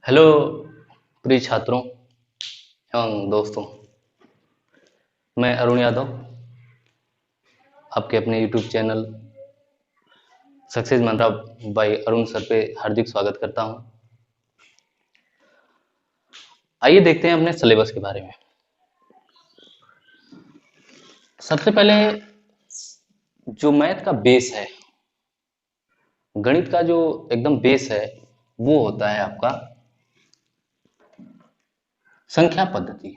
Hello प्रिय छात्रों एवं दोस्तों। मैं अरुण यादव आपके अपने YouTube चैनल सक्सेस मंत्रा बाय अरुण सर पे हार्दिक स्वागत करता हूं। आइए देखते हैं अपने सिलेबस के बारे में। सबसे पहले जो मैथ का बेस है, गणित का जो एकदम बेस है, वो होता है आपका संख्या पद्धति।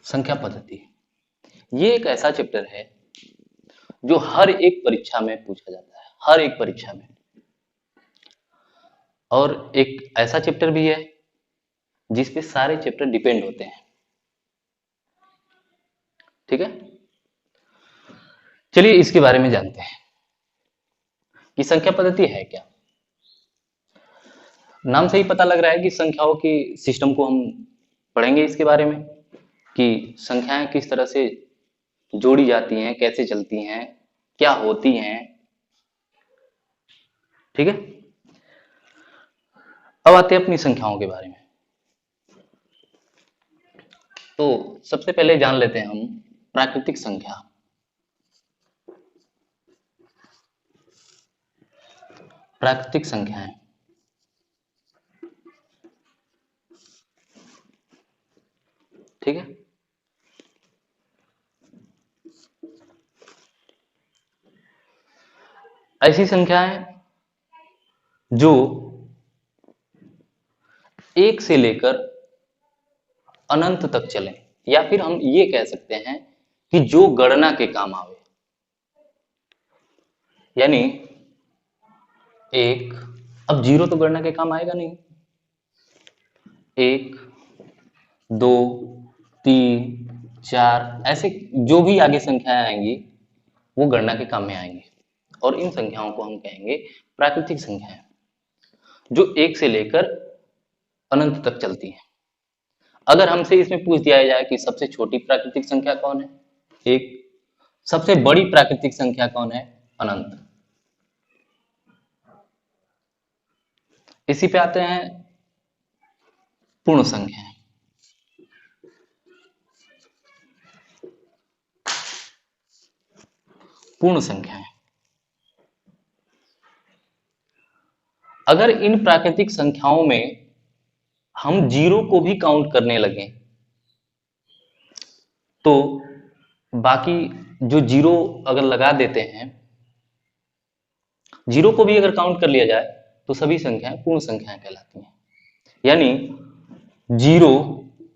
संख्या पद्धति ये एक ऐसा चैप्टर है जो हर एक परीक्षा में पूछा जाता है, हर एक परीक्षा में। और एक ऐसा चैप्टर भी है जिस पे सारे चैप्टर डिपेंड होते हैं। ठीक है, चलिए इसके बारे में जानते हैं कि संख्या पद्धति है क्या। नाम से ही पता लग रहा है कि संख्याओं की सिस्टम को हम पढ़ेंगे इसके बारे में, कि संख्याएं किस तरह से जोड़ी जाती हैं, कैसे चलती हैं, क्या होती हैं। ठीक है, अब आते हैं अपनी संख्याओं के बारे में। तो सबसे पहले जान लेते हैं हम प्राकृतिक संख्या। प्राकृतिक संख्याएं, ठीक है। ऐसी संख्याएं जो एक से लेकर अनंत तक चले, या फिर हम ये कह सकते हैं कि जो गणना के काम आवे। यानी एक, अब जीरो तो गणना के काम आएगा नहीं। एक, दो, तीन, चार, ऐसे जो भी आगे संख्याएं आएंगी वो गणना के काम में आएंगी। और इन संख्याओं को हम कहेंगे प्राकृतिक संख्याएं, जो एक से लेकर अनंत तक चलती हैं। अगर हमसे इसमें पूछ दिया जाए कि सबसे छोटी प्राकृतिक संख्या कौन है, एक। सबसे बड़ी प्राकृतिक संख्या कौन है, अनंत। इसी पे आते हैं पूर्ण संख्याएं। पूर्ण संख्याएं, अगर इन प्राकृतिक संख्याओं में हम जीरो को भी काउंट करने लगे तो बाकी जो जीरो अगर लगा देते हैं, जीरो को भी अगर काउंट कर लिया जाए तो सभी संख्याएं पूर्ण संख्याएं कहलाती हैं। यानी जीरो,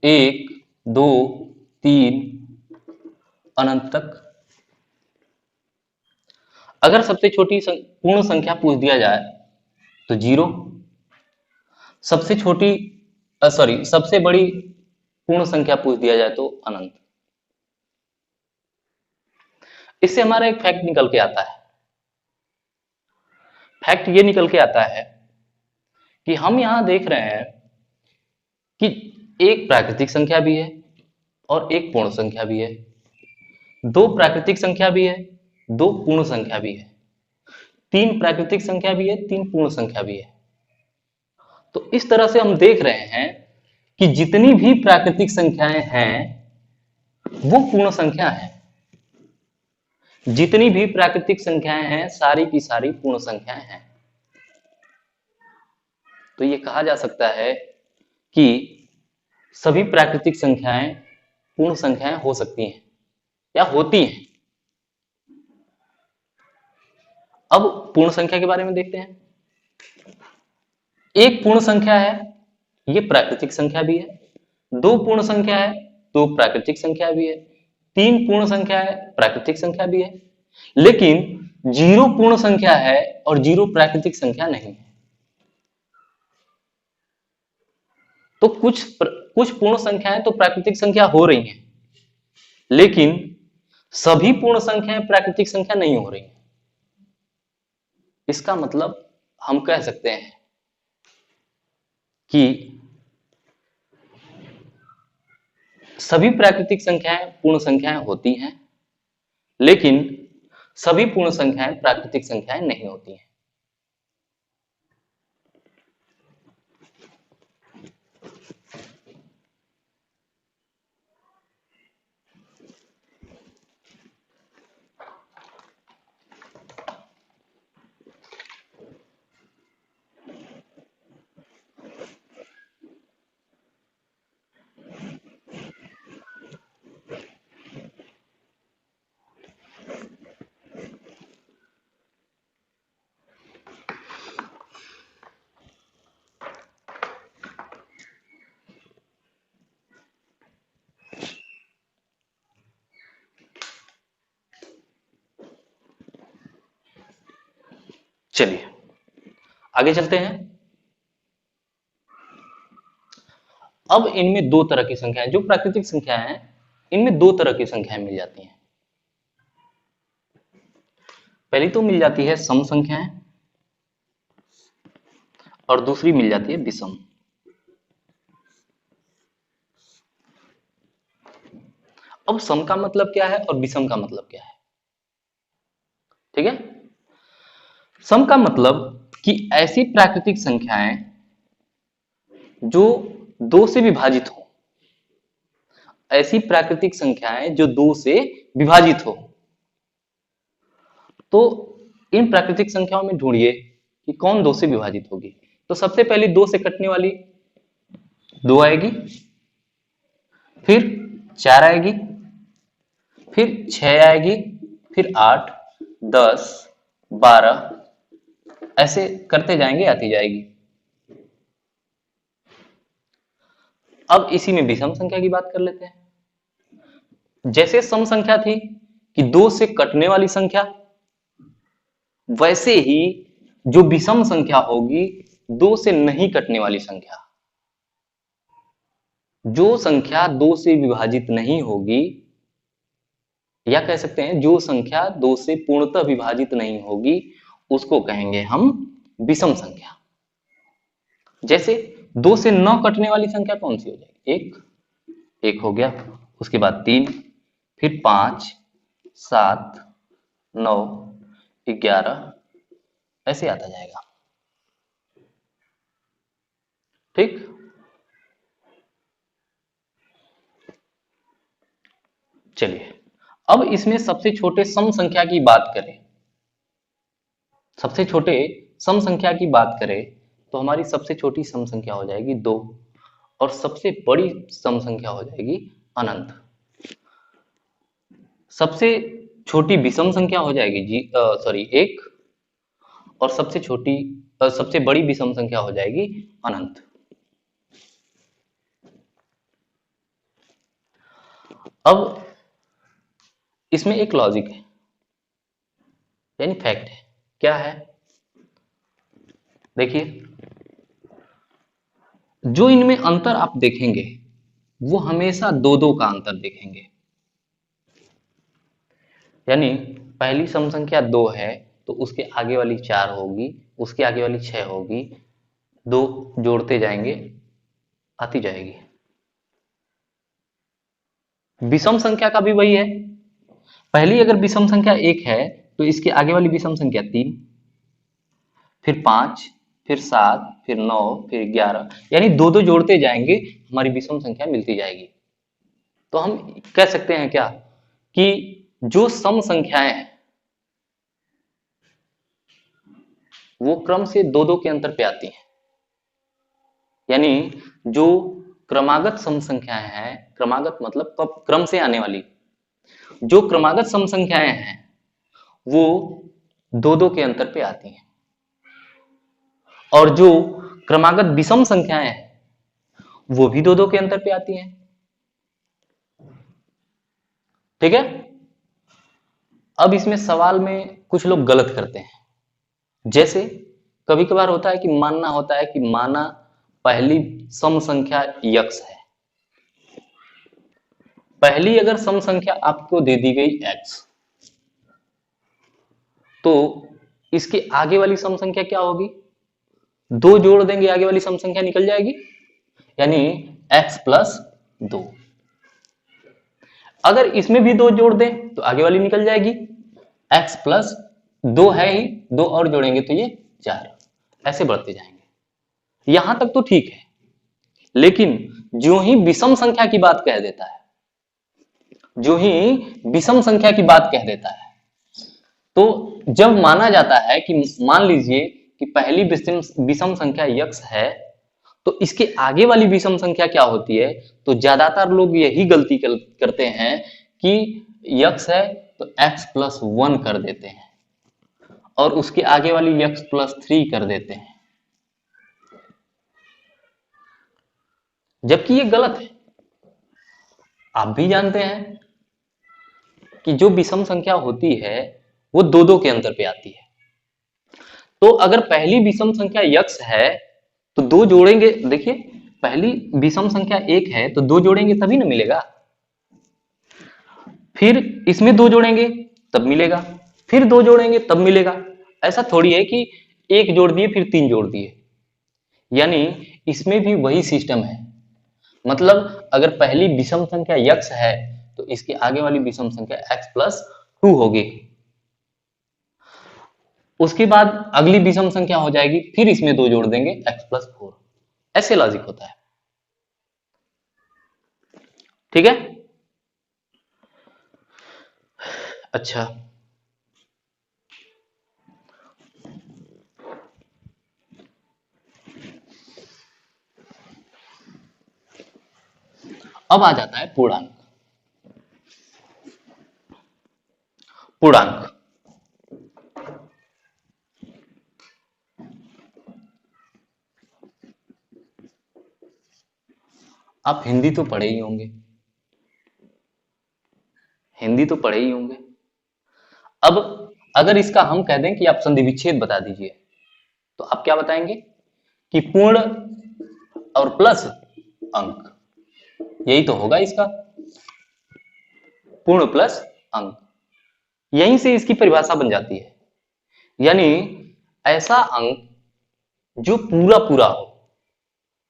एक, दो, तीन, अनंत तक। अगर सबसे छोटी पूर्ण संख्या पूछ दिया जाए तो जीरो। सबसे छोटी सॉरी सबसे बड़ी पूर्ण संख्या पूछ दिया जाए तो अनंत। इससे हमारा एक फैक्ट निकल के आता है। फैक्ट ये निकल के आता है कि हम यहां देख रहे हैं कि एक प्राकृतिक संख्या भी है और एक पूर्ण संख्या भी है, दो प्राकृतिक संख्या भी है, दो पूर्ण संख्या भी है, तीन प्राकृतिक संख्या भी है, तीन पूर्ण संख्या भी है। तो इस तरह से हम देख रहे हैं कि जितनी भी प्राकृतिक संख्याएं हैं वो पूर्ण संख्या है। जितनी भी प्राकृतिक संख्याएं हैं सारी की सारी पूर्ण संख्याएं हैं। तो ये कहा जा सकता है कि सभी प्राकृतिक संख्याएं पूर्ण संख्याएं हो सकती हैं या होती हैं। अब पूर्ण संख्या के बारे में देखते हैं। एक पूर्ण संख्या है, ये प्राकृतिक संख्या भी है। दो पूर्ण संख्या है तो प्राकृतिक संख्या भी है। तीन पूर्ण संख्या है, प्राकृतिक संख्या भी है। लेकिन जीरो पूर्ण संख्या है और जीरो प्राकृतिक संख्या नहीं है। तो कुछ पूर्ण संख्याएं तो प्राकृतिक संख्या हो रही हैं, लेकिन सभी पूर्ण संख्याएं प्राकृतिक संख्या नहीं हो रही हैं। इसका मतलब हम कह सकते हैं कि सभी प्राकृतिक संख्याएं पूर्ण संख्याएं होती हैं, लेकिन सभी पूर्ण संख्याएं प्राकृतिक संख्याएं नहीं होती हैं। चलिए आगे चलते हैं। अब इनमें दो तरह की संख्याएं, जो प्राकृतिक संख्याएं हैं इनमें दो तरह की संख्याएं मिल जाती हैं। पहली तो मिल जाती है सम संख्याएं और दूसरी मिल जाती है विषम। अब सम का मतलब क्या है और विषम का मतलब क्या है? ठीक है, सम का मतलब कि ऐसी प्राकृतिक संख्याएं जो दो से विभाजित हो, ऐसी प्राकृतिक संख्याएं जो दो से विभाजित हो। तो इन प्राकृतिक संख्याओं में ढूंढिए कि कौन दो से विभाजित होगी। तो सबसे पहले दो से कटने वाली दो आएगी, फिर चार आएगी, फिर 6 आएगी, फिर 8, 10, 12 ऐसे करते जाएंगे, आती जाएगी। अब इसी में विषम संख्या की बात कर लेते हैं। जैसे सम संख्या थी कि दो से कटने वाली संख्या, वैसे ही जो विषम संख्या होगी दो से नहीं कटने वाली संख्या। जो संख्या दो से विभाजित नहीं होगी, या कह सकते हैं जो संख्या दो से पूर्णतः विभाजित नहीं होगी, उसको कहेंगे हम विषम संख्या। जैसे दो से 9 कटने वाली संख्या कौन सी हो जाएगी? एक हो गया, उसके बाद 3, फिर 5, 7, 9, 11 ऐसे आता जाएगा। ठीक, चलिए अब इसमें सबसे छोटे सम संख्या की बात करें। सबसे छोटे सम संख्या की बात करें तो हमारी सबसे छोटी सम संख्या हो जाएगी 2 और सबसे बड़ी सम संख्या हो जाएगी अनंत। सबसे छोटी विषम संख्या हो जाएगी 1 और सबसे बड़ी विषम संख्या हो जाएगी अनंत। अब इसमें एक लॉजिक है, यानी फैक्ट है। क्या है? देखिए, जो इनमें अंतर आप देखेंगे वो हमेशा 2-2 का अंतर देखेंगे। यानी पहली सम संख्या 2 है तो उसके आगे वाली 4 होगी, उसके आगे वाली 6 होगी, 2 जोड़ते जाएंगे, आती जाएगी। विषम संख्या का भी वही है। पहली अगर विषम संख्या 1 है तो इसके आगे वाली विषम संख्या 3, फिर 5, फिर 7, फिर 9, फिर 11, यानी 2-2 जोड़ते जाएंगे, हमारी विषम संख्या मिलती जाएगी। तो हम कह सकते हैं क्या कि जो सम संख्याएं हैं वो क्रम से 2-2 के अंतर पे आती हैं। यानी जो क्रमागत सम संख्याएं हैं, क्रमागत मतलब क्रम से आने वाली, जो क्रमागत सम संख्याएं हैं वो 2-2 के अंतर पे आती हैं, और जो क्रमागत विषम संख्याएं हैं वो भी 2-2 के अंतर पे आती हैं। ठीक है, अब इसमें सवाल में कुछ लोग गलत करते हैं। जैसे कभी कभार होता है कि मानना होता है कि माना पहली सम संख्या x है। पहली अगर सम संख्या आपको दे दी गई x, तो इसके आगे वाली सम संख्या क्या होगी? 2 जोड़ देंगे, आगे वाली सम संख्या निकल जाएगी, यानी x प्लस 2। अगर इसमें भी 2 जोड़ दें तो आगे वाली निकल जाएगी, x प्लस 2 है ही, 2 और जोड़ेंगे तो ये 4, ऐसे बढ़ते जाएंगे। यहां तक तो ठीक है, लेकिन जो ही विषम संख्या की बात कह देता है, जो ही विषम संख्या की बात कह देता है, तो जब माना जाता है कि मान लीजिए कि पहली विषम संख्या यक्स है, तो इसके आगे वाली विषम संख्या क्या होती है, तो ज्यादातर लोग यही गलती करते हैं कि यक्स है तो x प्लस 1 कर देते हैं और उसके आगे वाली x प्लस 3 कर देते हैं, जबकि ये गलत है। आप भी जानते हैं कि जो विषम संख्या होती है वो दो दो के अंतर पे आती है। तो अगर पहली विषम संख्या यक्स है तो दो जोड़ेंगे, देखिए पहली विषम संख्या एक है तो दो जोड़ेंगे तभी ना मिलेगा, फिर इसमें दो जोड़ेंगे तब मिलेगा, फिर दो जोड़ेंगे तब मिलेगा। ऐसा थोड़ी है कि एक जोड़ दिए फिर तीन जोड़ दिए, यानी इसमें भी वही सिस्टम है। मतलब अगर पहली विषम संख्या यक्स है तो इसके आगे वाली विषम संख्या x प्लस 2 होगी, उसके बाद अगली विषम संख्या हो जाएगी, फिर इसमें दो जोड़ देंगे x प्लस 4। ऐसे लॉजिक होता है, ठीक है। अच्छा, अब आ जाता है पूर्णांक। पूर्णांक आप हिंदी तो पढ़े ही होंगे, हिंदी तो पढ़े ही होंगे। अब अगर इसका हम कह दें कि आप संधि विच्छेद बता दीजिए, तो आप क्या बताएंगे कि पूर्ण और प्लस अंक, यही तो होगा इसका, पूर्ण प्लस अंक। यहीं से इसकी परिभाषा बन जाती है, यानी ऐसा अंक जो पूरा पूरा हो,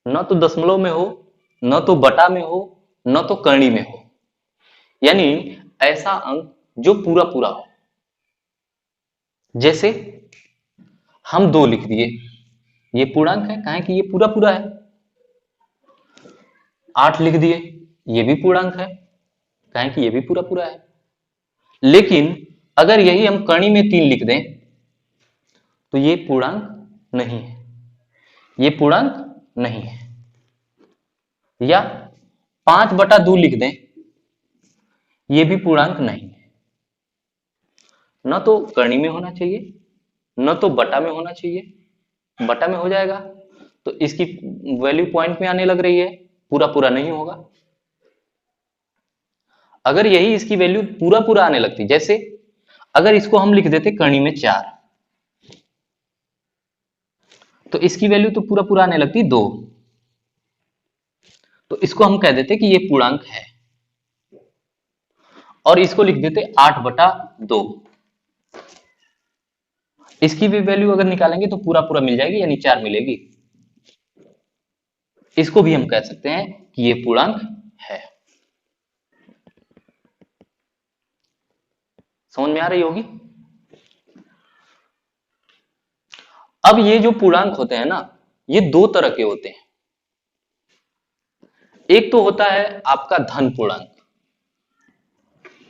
न तो दशमलव में हो, न तो बटा में हो, न तो करणी में हो, यानी ऐसा अंक जो पूरा पूरा हो। जैसे हम 2 लिख दिए, ये पूर्णांक है, कहें कि ये पूरा पूरा है। 8 लिख दिए, ये भी पूर्णांक है, कहें कि ये भी पूरा पूरा है। लेकिन अगर यही हम करणी में 3 लिख दें तो ये पूर्णांक नहीं है, ये पूर्णांक नहीं है। या 5/2 लिख दें, ये भी पूर्णांक नहीं है। न तो करणी में होना चाहिए, न तो बटा में होना चाहिए। बटा में हो जाएगा तो इसकी वैल्यू पॉइंट में आने लग रही है, पूरा पूरा नहीं होगा। अगर यही इसकी वैल्यू पूरा पूरा आने लगती, जैसे अगर इसको हम लिख देते करणी में 4, तो इसकी वैल्यू तो पूरा पूरा आने लगती 2, तो इसको हम कह देते कि ये पूर्णांक है। और इसको लिख देते 8/2, इसकी भी वैल्यू अगर निकालेंगे तो पूरा पूरा मिल जाएगी, यानी 4 मिलेगी। इसको भी हम कह सकते हैं कि ये पूर्णांक है। समझ में आ रही होगी। अब ये जो पूर्णांक होते हैं ना, ये दो तरह के होते हैं। एक तो होता है आपका धन पूर्णांक,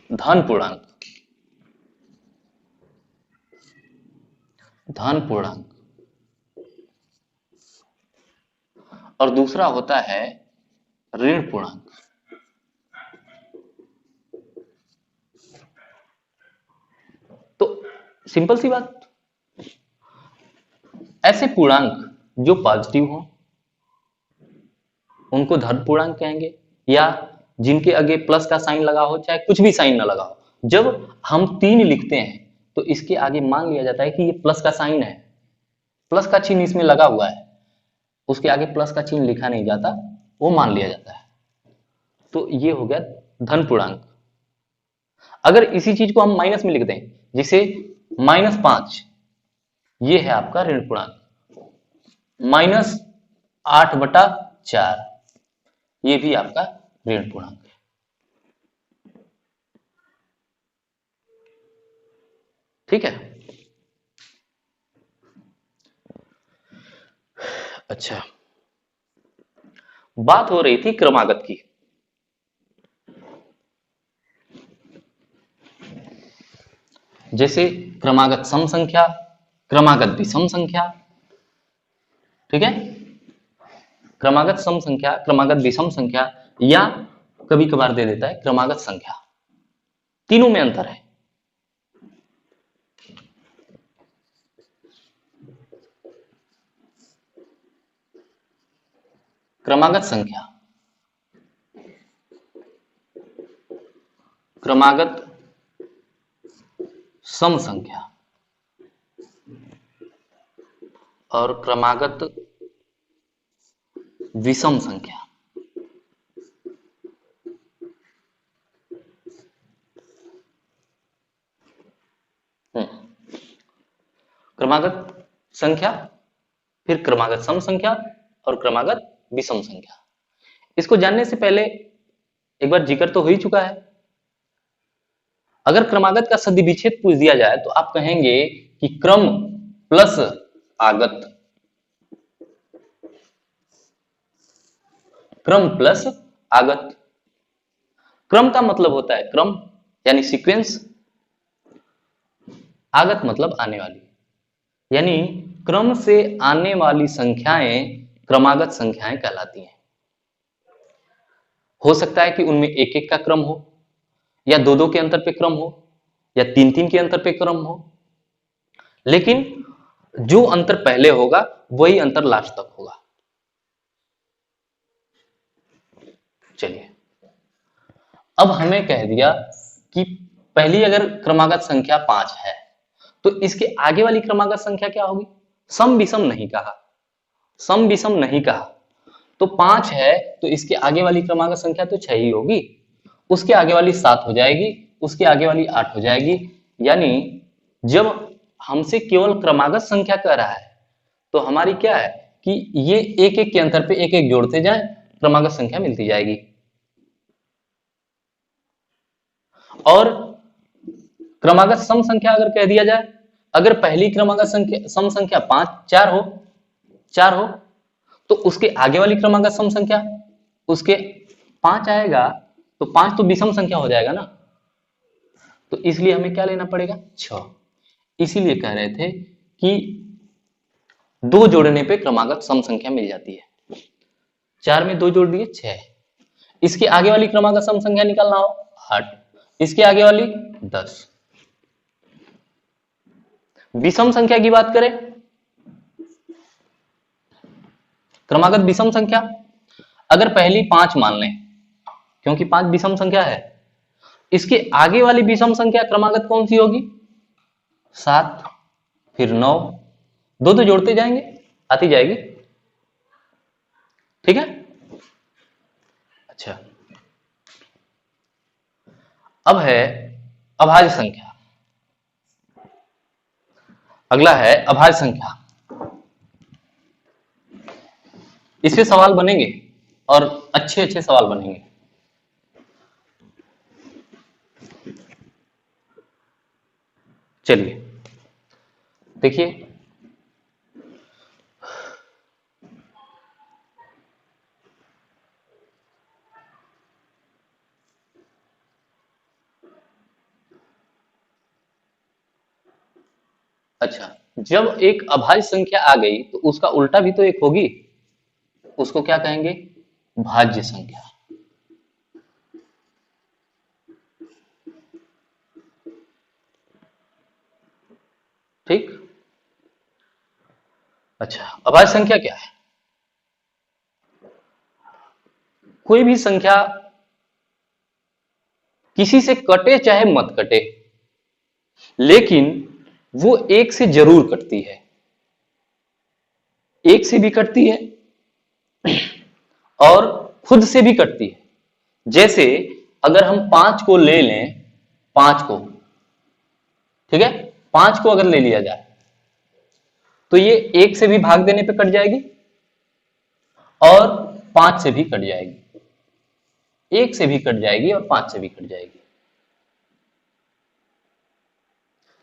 धन पूर्णांक, धन पूर्णांक, और दूसरा होता है ऋण पूर्णांक। तो सिंपल सी बात, ऐसे पूर्णांक जो पॉजिटिव हो उनको धन पूर्णांक कहेंगे, या जिनके आगे प्लस का साइन लगा हो, चाहे कुछ भी साइन ना लगा हो। जब हम 3 लिखते हैं तो इसके आगे मान लिया जाता है कि ये प्लस का साइन है, प्लस का चिन्ह इसमें लगा हुआ है, उसके आगे प्लस का चिन्ह लिखा नहीं जाता, वो मान लिया जाता है। तो ये हो गया धन पूर्णांक। अगर इसी चीज को हम माइनस में लिख दें, जिसे -5, ये है आपका ऋण पूर्णांक। -8/4, ये भी आपका ऋण पूर्णांक है। ठीक है। अच्छा, बात हो रही थी क्रमागत की। जैसे क्रमागत सम संख्या, क्रमागत विषम संख्या, ठीक है। क्रमागत सम संख्या, क्रमागत विषम संख्या, या कभी कभार दे देता है क्रमागत संख्या। तीनों में अंतर है। क्रमागत संख्या, क्रमागत सम संख्या और क्रमागत विषम संख्या। क्रमागत संख्या, फिर क्रमागत सम संख्या और क्रमागत विषम संख्या। इसको जानने से पहले एक बार जिक्र तो हो ही चुका है। अगर क्रमागत का सदी विच्छेद पूछ दिया जाए तो आप कहेंगे कि क्रम प्लस आगत, क्रम प्लस आगत। क्रम का मतलब होता है क्रम यानी सीक्वेंस, आगत मतलब आने वाली, यानी क्रम से आने वाली संख्याएं क्रमागत संख्याएं कहलाती हैं। हो सकता है कि उनमें एक एक का क्रम हो, या दो दो के अंतर पे क्रम हो, या तीन तीन के अंतर पे क्रम हो, लेकिन जो अंतर पहले होगा वही अंतर लास्ट तक होगा। चलिए, अब हमें कह दिया कि पहली अगर क्रमागत संख्या 5 है तो इसके आगे वाली क्रमागत संख्या क्या होगी? सम विषम नहीं कहा, सम विषम नहीं कहा, तो 5 है तो इसके आगे वाली क्रमागत संख्या तो 6 ही होगी, उसके आगे वाली 7 हो जाएगी, उसके आगे वाली 8 हो जाएगी। यानी जब हमसे केवल क्रमागत संख्या कह रहा है तो हमारी क्या है कि ये एक एक के अंतर पे एक एक जोड़ते जाएं, क्रमागत संख्या मिलती जाएगी। और क्रमागत सम संख्या अगर कह दिया जाए, अगर पहली क्रमागत संख्या सम संख्या 4 हो तो उसके आगे वाली क्रमागत सम संख्या उसके 5 आएगा, तो 5 तो विषम संख्या हो जाएगा ना, तो इसलिए हमें क्या लेना पड़ेगा? 6। इसीलिए कह रहे थे कि 2 जोड़ने पे क्रमागत सम संख्या मिल जाती है। 4 में 2 जोड़ दिए 6, इसके आगे वाली क्रमागत सम संख्या निकालना हो 8, इसके आगे वाली 10। विषम संख्या की बात करें, क्रमागत विषम संख्या अगर पहली 5 मान लें, क्योंकि 5 विषम संख्या है, इसके आगे वाली विषम संख्या क्रमागत कौन सी होगी? 7, फिर 9, दो दो जोड़ते जाएंगे, आती जाएगी। ठीक है। अच्छा, अब है अभाज्य संख्या। अगला है अभाज्य संख्या। इससे सवाल बनेंगे और अच्छे अच्छे सवाल बनेंगे। चलिए देखिए, अच्छा, जब एक अभाज्य संख्या आ गई तो उसका उल्टा भी तो एक होगी, उसको क्या कहेंगे? भाज्य संख्या। ठीक। अच्छा, अभाज्य संख्या क्या है? कोई भी संख्या किसी से कटे चाहे मत कटे, लेकिन वो एक से जरूर कटती है, एक से भी कटती है और खुद से भी कटती है। जैसे अगर हम 5 को ले लें, 5 को, ठीक है, 5 को अगर ले लिया जाए तो ये एक से भी भाग देने पे कट जाएगी और 5 से भी कट जाएगी, एक से भी कट जाएगी और 5 से भी कट जाएगी।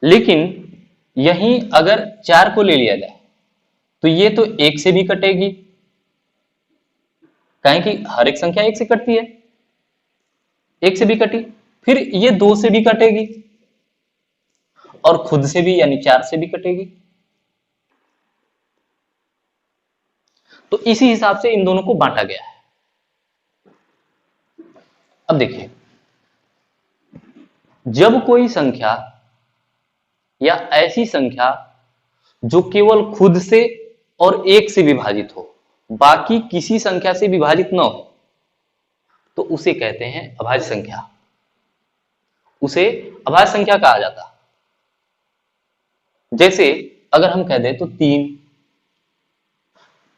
लेकिन यहीं अगर 4 को ले लिया जाए तो ये तो 1 से भी कटेगी, काहे कि हर एक संख्या 1 से कटती है, 1 से भी कटी। फिर ये 2 से भी कटेगी और खुद से भी यानी 4 से भी कटेगी। तो इसी हिसाब से इन दोनों को बांटा गया है। अब देखिए, जब कोई संख्या या ऐसी संख्या जो केवल खुद से और 1 से विभाजित हो, बाकी किसी संख्या से विभाजित न हो, तो उसे कहते हैं अभाज्य संख्या। उसे अभाज्य संख्या कहा जाता। जैसे अगर हम कह दें तो 3,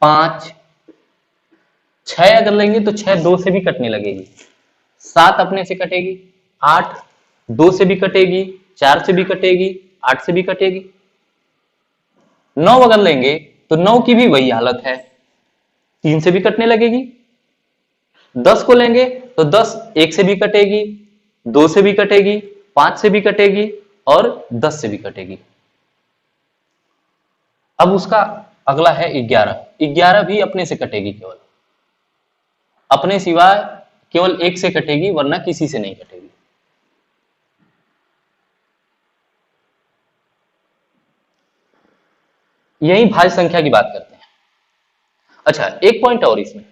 5, 6 अगर लेंगे तो 6 2 से भी कटने लगेगी, 7 अपने से कटेगी, 8 2 से भी कटेगी, 4 से भी कटेगी, 8 से भी कटेगी। 9 अगर लेंगे तो 9 की भी वही हालत है, 3 से भी कटने लगेगी। 10 को लेंगे तो 10 1 से भी कटेगी, 2 से भी कटेगी, 5 से भी कटेगी और 10 से भी कटेगी। अब उसका अगला है 11। 11 भी अपने से कटेगी, केवल अपने सिवाय केवल 1 से कटेगी, वरना किसी से नहीं कटेगी। यही भाज्य संख्या की बात करते हैं। अच्छा, एक पॉइंट और इसमें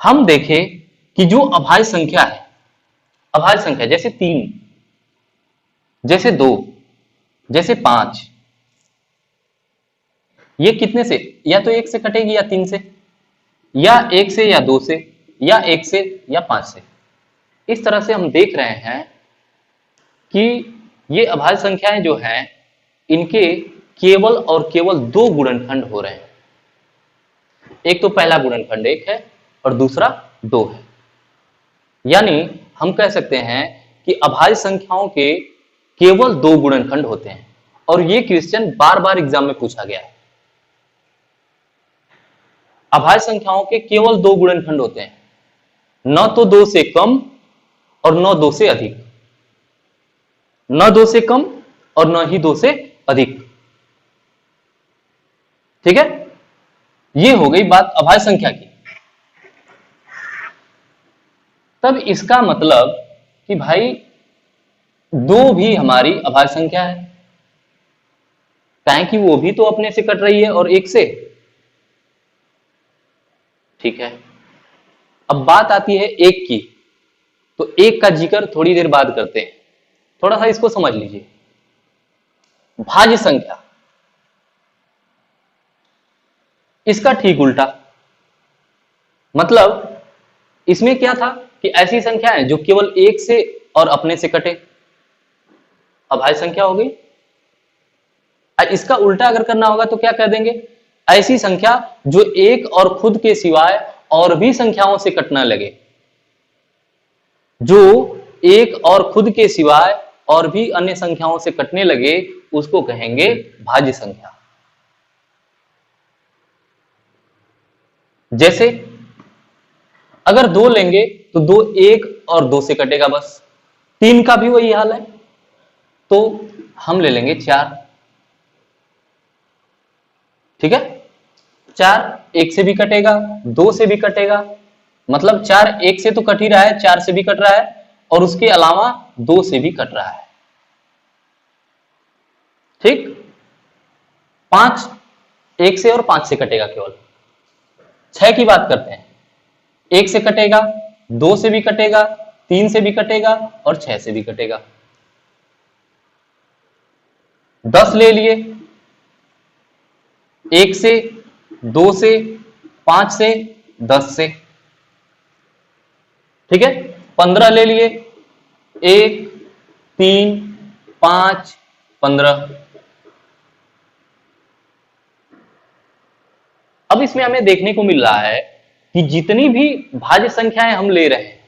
हम देखें कि जो अभाज्य संख्या है, अभाज्य संख्या जैसे 3, जैसे 2, जैसे 5, ये कितने से, या तो 1 से कटेगी या 3 से, या 1 से या 2 से, या 1 से या 5 से। इस तरह से हम देख रहे हैं कि ये अभाज्य संख्याएं जो हैं, इनके केवल और केवल 2 गुणनखंड हो रहे हैं। एक तो पहला गुणनखंड 1 है और दूसरा 2 है। यानी हम कह सकते हैं कि अभाज्य संख्याओं के केवल 2 गुणनखंड होते हैं। और ये क्वेश्चन बार बार एग्जाम में पूछा गया है। अभाज्य संख्याओं के केवल 2 गुणनखंड होते हैं, न तो 2 से कम और न 2 से अधिक, न 2 से कम और न ही 2 से अधिक। ठीक है, ये हो गई बात अभाज्य संख्या की। तब इसका मतलब कि भाई 2 भी हमारी अभाज्य संख्या है, काहे कि वो भी तो अपने से कट रही है और 1 से। ठीक है, अब बात आती है 1 की, तो 1 का जिक्र थोड़ी देर बाद करते हैं। थोड़ा सा इसको समझ लीजिए। भाज्य संख्या, इसका ठीक उल्टा। मतलब इसमें क्या था कि ऐसी संख्या है जो केवल 1 से और अपने से कटे, अभाज्य संख्या हो गई। इसका उल्टा अगर करना होगा तो क्या कह देंगे, ऐसी संख्या जो 1 और खुद के सिवाय और भी संख्याओं से कटना लगे, जो 1 और खुद के सिवाय और भी अन्य संख्याओं से कटने लगे, उसको कहेंगे भाज्य संख्या। जैसे अगर 2 लेंगे तो 2 1 और 2 से कटेगा बस, 3 का भी वही हाल है, तो हम ले लेंगे 4। ठीक है, 4 1 से भी कटेगा, 2 से भी कटेगा, मतलब 4 1 से तो कट ही रहा है, 4 से भी कट रहा है और उसके अलावा 2 से भी कट रहा है। ठीक, 5 1 से और 5 से कटेगा केवल। 6 की बात करते हैं, 1 से कटेगा, 2 से भी कटेगा, 3 से भी कटेगा और 6 से भी कटेगा। 10 ले लिए, 1 से, 2 से, 5 से, 10 से। ठीक है, 15 ले लिए, 1 3 5 15। अब इसमें हमें देखने को मिल रहा है कि जितनी भी भाज्य संख्याएं हम ले रहे हैं,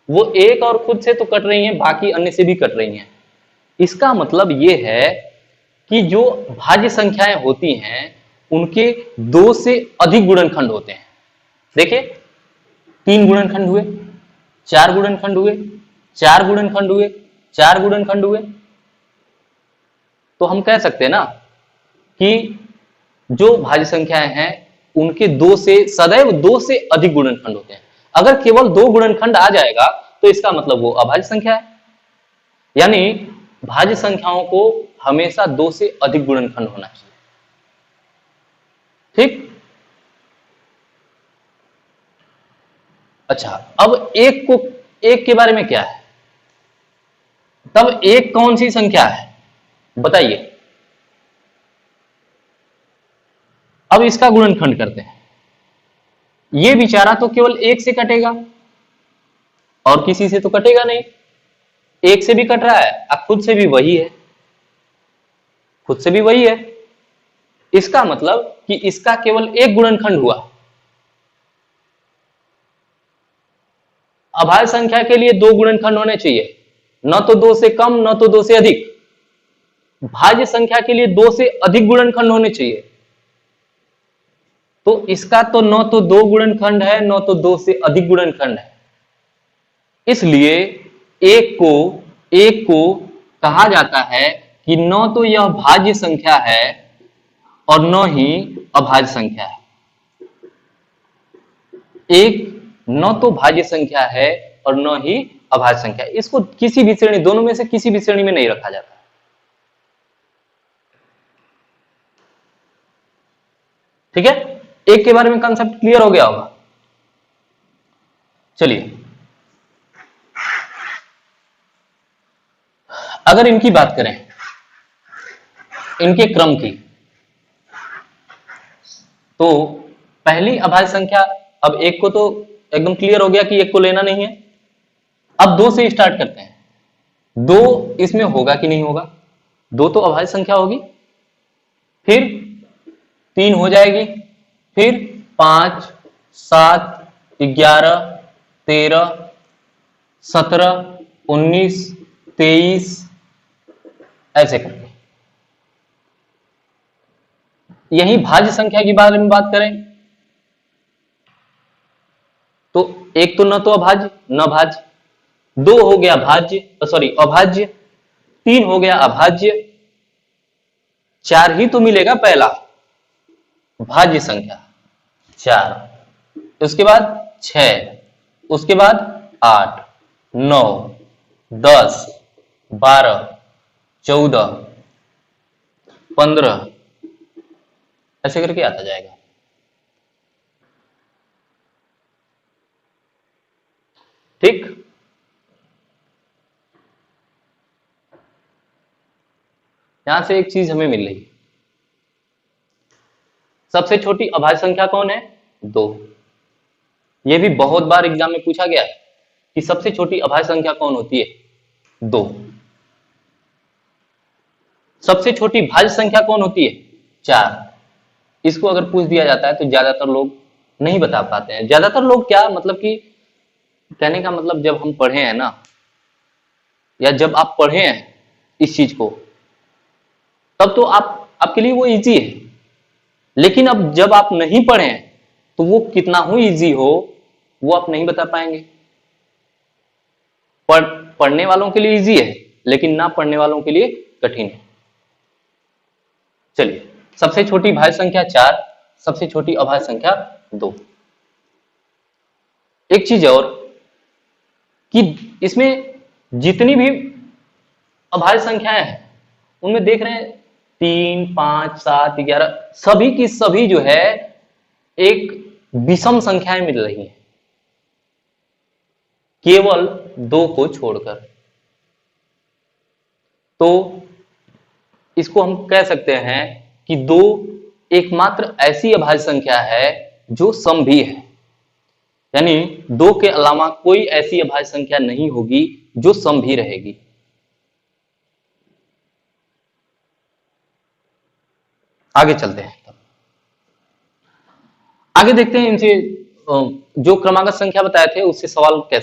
वो 1 और खुद से तो कट रही हैं, बाकी अन्य से भी कट रही हैं। इसका मतलब ये है कि जो भाज्य संख्याएं होती हैं, उनके 2 से अधिक गुणनखंड होते हैं। देखिए, 3 गुणनखंड हुए, 4 गुणनखंड हुए, 4 गुणनखंड हुए, 4 गुणनखंड हुए। तो हम कह सकते हैं ना कि जो भाज्य संख्याएं हैं उनके सदैव दो से अधिक गुणनखंड होते हैं। अगर केवल दो गुणनखंड आ जाएगा तो इसका मतलब वो अभाज्य संख्या है। यानी भाज्य संख्याओं को हमेशा दो से अधिक गुणनखंड होना चाहिए। ठीक। अच्छा, अब एक के बारे में क्या है? तब एक कौन सी संख्या है बताइए। अब इसका गुणनखंड करते हैं। ये बेचारा तो केवल एक से कटेगा और किसी से तो कटेगा नहीं। एक से भी कट रहा है और खुद से भी वही है, खुद से भी वही है। इसका मतलब कि इसका केवल एक गुणनखंड हुआ। अभाज्य संख्या के लिए दो गुणनखंड होने चाहिए, न तो दो से कम न तो दो से अधिक। भाज्य संख्या के लिए दो से अधिक गुणनखंड होने चाहिए। तो इसका तो न तो दो गुणनखंड है न तो दो से अधिक गुणनखंड है। इसलिए एक को कहा जाता है कि न तो यह भाज्य संख्या है और न ही अभाज्य संख्या है। एक न तो भाज्य संख्या है और न ही अभाज्य संख्या। इसको किसी भी श्रेणी, दोनों में से किसी भी श्रेणी में नहीं रखा जाता। ठीक है, एक के बारे में कंसेप्ट क्लियर हो गया होगा। चलिए, अगर इनकी बात करें, इनके क्रम की, तो पहली अभाज्य संख्या, अब एक को तो एकदम क्लियर हो गया कि एक को लेना नहीं है। अब दो से स्टार्ट करते हैं। दो इसमें होगा कि नहीं होगा? दो तो अभाज्य संख्या होगी, फिर तीन हो जाएगी, फिर 5, 7, 11, 13, 17, 19, 23 ऐसे करके। यही भाज्य संख्या के बारे में बात करें तो एक तो न तो अभाज्य न भाज्य, दो हो गया अभाज्य, तीन हो गया अभाज्य, चार ही तो मिलेगा पहला भाज्य संख्या, 4, उसके बाद 6, उसके बाद 8, 9, 10, 12, 14, 15 ऐसे करके आता जाएगा। ठीक। यहां से एक चीज हमें मिल रही है, सबसे छोटी अभाज्य संख्या कौन है? 2। यह भी बहुत बार एग्जाम में पूछा गया है कि सबसे छोटी अभाज्य संख्या कौन होती है? 2। सबसे छोटी भाज्य संख्या कौन होती है? 4। इसको अगर पूछ दिया जाता है तो ज्यादातर लोग नहीं बता पाते हैं। ज्यादातर लोग क्या, मतलब कि कहने का मतलब, जब हम पढ़े हैं ना, या जब आप पढ़े हैं इस चीज को, तब तो आपके लिए वो इजी है। लेकिन अब जब आप नहीं पढ़े हैं तो वो कितना ही इजी हो वो आप नहीं बता पाएंगे। पढ़ने वालों के लिए इजी है, लेकिन ना पढ़ने वालों के लिए कठिन है। चलिए, सबसे छोटी भाज्य संख्या 4, सबसे छोटी अभाज्य संख्या 2। एक चीज और कि इसमें जितनी भी अभाज्य संख्याएं हैं उनमें देख रहे हैं 3, 5, 7, 11 सभी की सभी जो है एक विषम संख्याएं मिल रही हैं, केवल 2 को छोड़कर। तो इसको हम कह सकते हैं कि 2 एकमात्र ऐसी अभाज्य संख्या है जो सम भी है। यानी 2 के अलावा कोई ऐसी अभाज्य संख्या नहीं होगी जो सम भी रहेगी। आगे चलते हैं, आगे देखते हैं इनसे जो क्रमागत संख्या बताए थे उससे सवाल कैसे